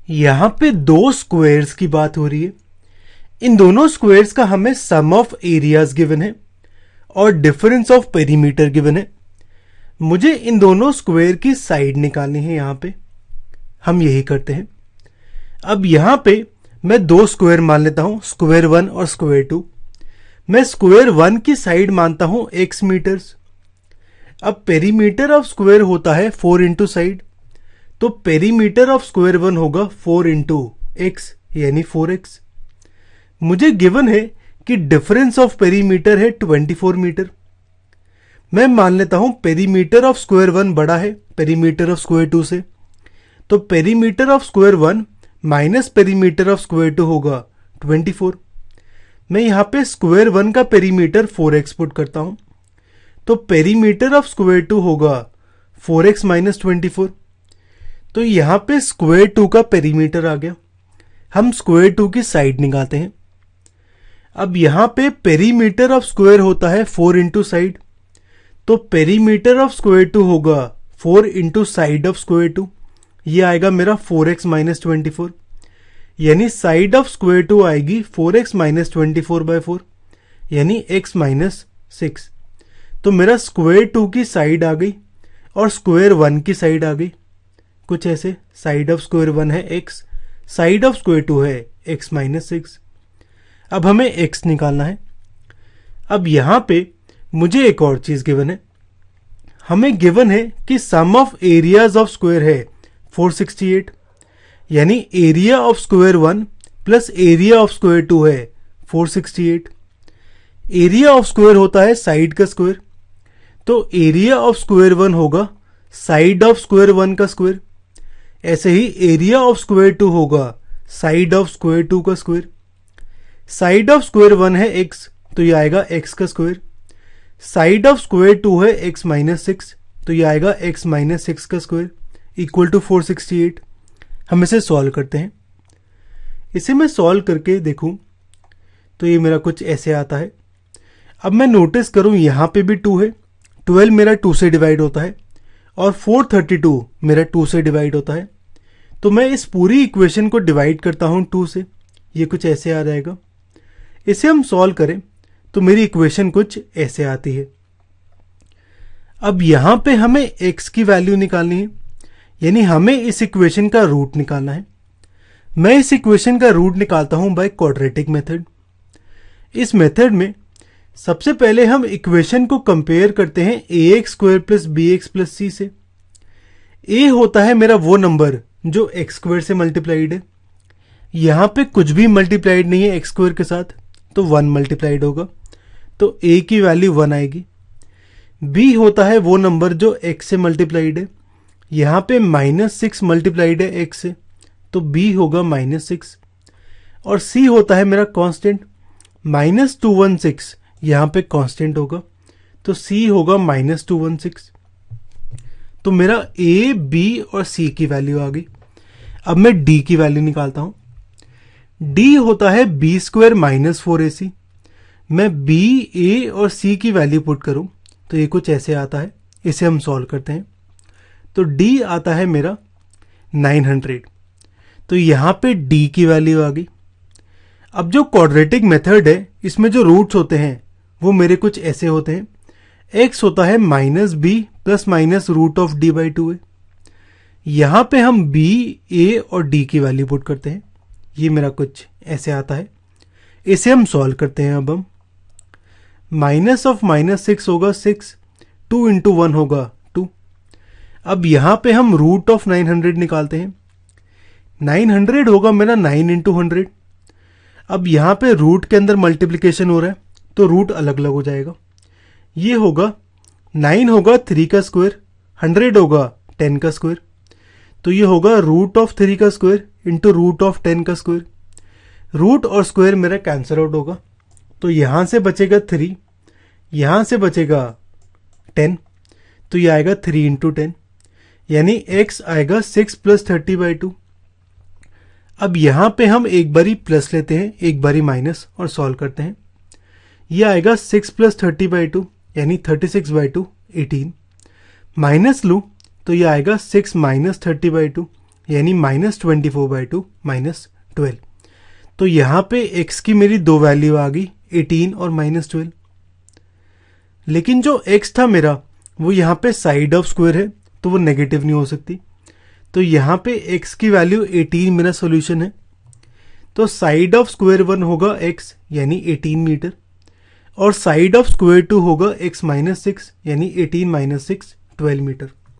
यहां पे दो स्क्वायर्स की बात हो रही है। इन दोनों स्क्वायर्स का हमें सम ऑफ एरियाज गिवन है और डिफरेंस ऑफ पेरीमीटर गिवन है। मुझे इन दोनों स्क्वायर की साइड निकालनी है। यहां पे हम यही करते हैं। अब यहां पे मैं दो स्क्वायर मान लेता हूं, स्क्वायर 1 और स्क्वायर 2। मैं स्क्वायर 1 की साइड मानता हूं x मीटर्स। अब पेरीमीटर ऑफ स्क्वायर होता है 4 इंटू साइड, तो पेरीमीटर ऑफ स्क्वायर 1 होगा 4 इंटू एक्स यानी 4x। मुझे गिवन है कि डिफरेंस ऑफ पेरीमीटर है 24 मीटर। मैं मान लेता हूं पेरीमीटर ऑफ स्क्वायर 1 बड़ा है पेरीमीटर ऑफ स्क्वायर 2 से, तो perimeter of square 1 minus perimeter of square 2 होगा 24। मैं यहां पे स्क्वायर 1 का पेरीमीटर 4x पुट करता हूं, तो पेरीमीटर ऑफ स्क्वायर 2 होगा 4x माइनस 24। तो यहां पे स्क्वायर 2 का पेरीमीटर आ गया। हम स्क्वायर 2 की साइड निकालते हैं। अब यहां पे पेरीमीटर ऑफ स्क्वायर होता है 4 इंटू साइड, तो पेरीमीटर ऑफ स्क्वायर 2 होगा 4 इंटू साइड ऑफ स्क्वायर 2। ये आएगा मेरा 4x माइनस 24, यानी साइड ऑफ स्क्वायर 2 आएगी 4x माइनस 24/4 यानी x माइनस 6। तो मेरा स्क्वायर 2 की साइड आ गई और स्क्वायर 1 की साइड आ गई। कुछ ऐसे, साइड ऑफ स्क्वायर 1 है x, साइड ऑफ स्क्वायर 2 है x माइनस 6। अब हमें x निकालना है। अब यहां पे मुझे एक और चीज गिवन है। हमें गिवन है कि सम ऑफ एरियाज ऑफ स्क्वायर है 468, यानी area of square 1 plus area of square 2 है 468। एरिया ऑफ स्क्वायर होता है साइड का स्क्वायर, तो एरिया ऑफ स्क्वायर 1 होगा साइड ऑफ स्क्वायर 1 का स्क्वायर। ऐसे ही एरिया ऑफ स्क्वायर 2 होगा साइड ऑफ स्क्वायर 2 का स्क्वायर। साइड ऑफ स्क्वायर 1 है x, तो ये आएगा x का स्क्वायर। साइड ऑफ स्क्वायर 2 है x माइनस 6, तो ये आएगा x माइनस 6 का स्क्वायर इक्वल टू 468। हम इसे सॉल्व करते हैं। इसे मैं सॉल्व करके देखूं तो ये मेरा कुछ ऐसे आता है। अब मैं नोटिस करूं यहां पे भी 2 है, 12 मेरा 2 से डिवाइड होता है और 432 मेरा 2 से डिवाइड होता है। तो मैं इस पूरी इक्वेशन को डिवाइड करता हूं 2 से, ये कुछ ऐसे आ जाएगा। इसे हम सॉल्व करें तो मेरी इक्वेशन कुछ ऐसे आती है। अब यहां पे हमें x की वैल्यू निकालनी है, यानी हमें इस इक्वेशन का रूट निकालना है। मैं इस इक्वेशन का रूट निकालता हूं बाय क्वाड्रेटिक मेथड। इस मेथड में सबसे पहले हम इक्वेशन को कंपेयर करते हैं ax square plus bx plus c से। a होता है मेरा वो नंबर जो x स्क्वायर से मल्टीप्लाइड है। यहां पे कुछ भी मल्टीप्लाइड नहीं है x स्क्वायर के साथ, तो 1 मल्टीप्लाइड होगा, तो a की वैल्यू 1 आएगी। b होता है वो नंबर जो x से मल्टीप्लाइड है। यहां पे -6 मल्टीप्लाइड है x से, तो b होगा -6। और c होता है मेरा कांस्टेंट, -216 यहां पे कांस्टेंट होगा, तो c होगा -216। तो मेरा a, b और c की वैल्यू आ गई। अब मैं d की वैल्यू निकालता हूं। d होता है b स्क्वायर माइनस 4ac। मैं b, a और c की वैल्यू पुट करूं तो ये कुछ ऐसे आता है। इसे हम सॉल्व करते हैं। तो d आता है मेरा 900, तो यहां पे d की वैल्यू आ गई। अब जो क्वाड्रेटिक मेथड है इसमें जो रूट्स होते हैं वो मेरे कुछ ऐसे होते हैं। x होता है -b plus minus root of d/2 है। यहां पे हम b, a और d की वैल्यू पुट करते हैं। ये मेरा कुछ ऐसे आता है। इसे हम सॉल्व करते हैं। अब हम माइनस ऑफ -6 होगा 6, 2 इंटू 1 होगा 2। अब यहां पे हम रूट ऑफ 900 निकालते हैं। 900 होगा मेरा 9 इंटू 100। अब यहां पे रूट के अंदर मल्टीप्लिकेशन हो रहा है, तो रूट अलग अलग हो जाएगा। ये होगा 9 होगा 3 का स्क्वायर, 100 होगा 10 का स्क्वायर, तो ये होगा रूट ऑफ 3 का स्क्वायर इंटू रूट ऑफ 10 का स्क्वायर। रूट और स्क्वायर मेरा कैंसल आउट होगा, तो यहां से बचेगा 3, यहां से बचेगा 10, तो ये आएगा 3 इंटू 10, यानी x आएगा 6 प्लस 30/2। अब यहां पे हम एक बारी प्लस लेते हैं, एक बारी माइनस और सॉल्व करते हैं। ये आएगा 6 प्लस 30/2 यानी 36/2 18। माइनस लूं तो ये आएगा 6 माइनस 30/2 यानी -24/2 -12। तो यहाँ पे x की मेरी दो वैल्यू आ गई, 18 और -12। लेकिन जो x था मेरा वो यहाँ पे साइड ऑफ स्क्वायर है, तो वो नेगेटिव नहीं हो सकती। तो यहाँ पे x की वैल्यू 18 मेरा सोल्यूशन है। तो साइड ऑफ स्क्वायर 1 होगा x यानी 18 मीटर, और साइड ऑफ स्क्वायर 2 होगा x -6 यानी 18 - 6 12 मीटर।